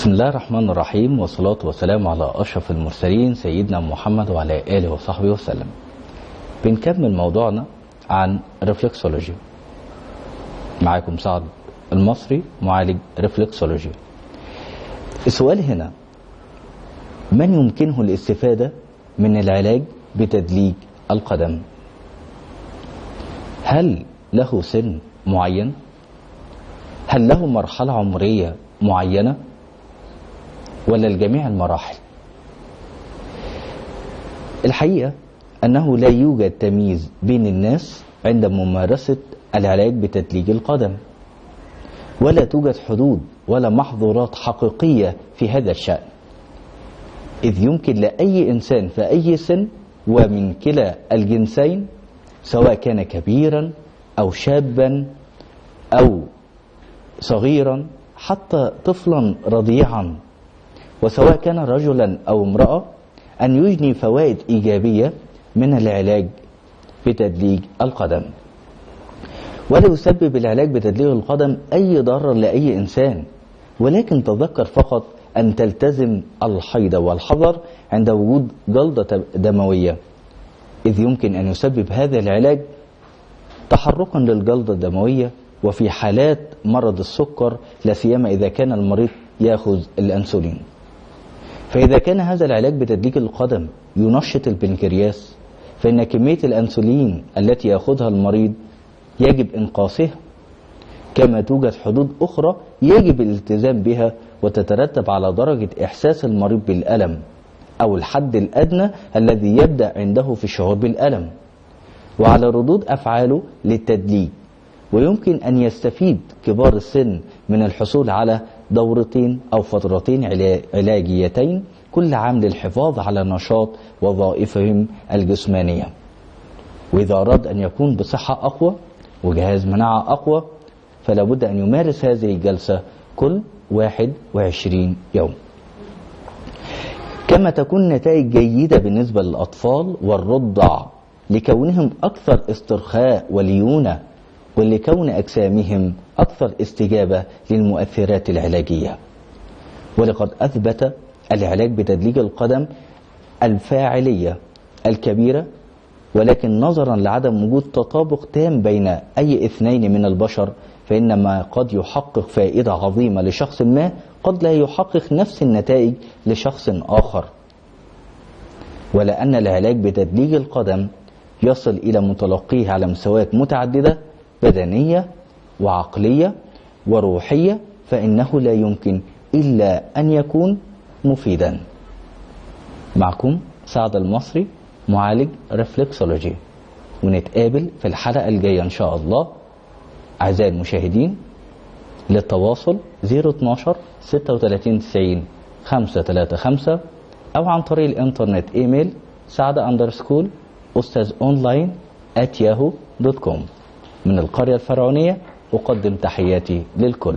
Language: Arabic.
بسم الله الرحمن الرحيم، والصلاة والسلام على أشرف المرسلين سيدنا محمد وعلى آله وصحبه وسلم. بنكمل موضوعنا عن ريفلكسولوجي. معاكم سعد المصري معالج ريفلكسولوجي. السؤال هنا: من يمكنه الاستفادة من العلاج بتدليك القدم؟ هل له سن معين؟ هل له مرحلة عمرية معينة؟ ولا لجميع المراحل؟ الحقيقة أنه لا يوجد تمييز بين الناس عند ممارسة العلاج بتدليك القدم، ولا توجد حدود ولا محظورات حقيقية في هذا الشأن، إذ يمكن لأي إنسان في أي سن ومن كلا الجنسين، سواء كان كبيرا أو شابا أو صغيرا حتى طفلا رضيعا، وسواء كان رجلا أو امرأة، أن يجني فوائد إيجابية من العلاج بتدليك القدم. ولا يسبب العلاج بتدليك القدم أي ضرر لأي إنسان، ولكن تذكر فقط أن تلتزم الحيطة والحذر عند وجود جلطة دموية، إذ يمكن أن يسبب هذا العلاج تحركا للجلطة الدموية، وفي حالات مرض السكر لا سيما إذا كان المريض يأخذ الأنسولين. فإذا كان هذا العلاج بتدليك القدم ينشط البنكرياس، فإن كمية الأنسولين التي يأخذها المريض يجب إنقاصها، كما توجد حدود أخرى يجب الالتزام بها وتترتب على درجة إحساس المريض بالألم أو الحد الأدنى الذي يبدأ عنده في الشعور بالألم، وعلى ردود أفعاله للتدليك. ويمكن أن يستفيد كبار السن من الحصول على دورتين أو فترتين علاجيتين كل عام للحفاظ على نشاط وظائفهم الجسمانية. وإذا أراد أن يكون بصحة أقوى وجهاز مناعة أقوى، فلا بد أن يمارس هذه الجلسة كل 21 يوم. كما تكون نتائج جيدة بالنسبة للأطفال والرضع لكونهم أكثر استرخاء وليونة، ولكون أجسامهم أكثر استجابة للمؤثرات العلاجية. ولقد أثبت العلاج بتدليك القدم الفاعلية الكبيرة، ولكن نظرا لعدم وجود تطابق تام بين أي اثنين من البشر، فإن ما قد يحقق فائدة عظيمة لشخص ما قد لا يحقق نفس النتائج لشخص آخر. ولأن العلاج بتدليك القدم يصل إلى متلقيه على مستويات متعددة بدنية وعقلية وروحية، فإنه لا يمكن إلا أن يكون مفيدا. معكم سعد المصري معالج ريفلكسولوجي، ونتقابل في الحلقة الجاية إن شاء الله. أعزائي المشاهدين، للتواصل 012 36 90 535، أو عن طريق الإنترنت إيميل سعد_أستاذ_online@yahoo.com. من القرية الفرعونية أقدم تحياتي للكل.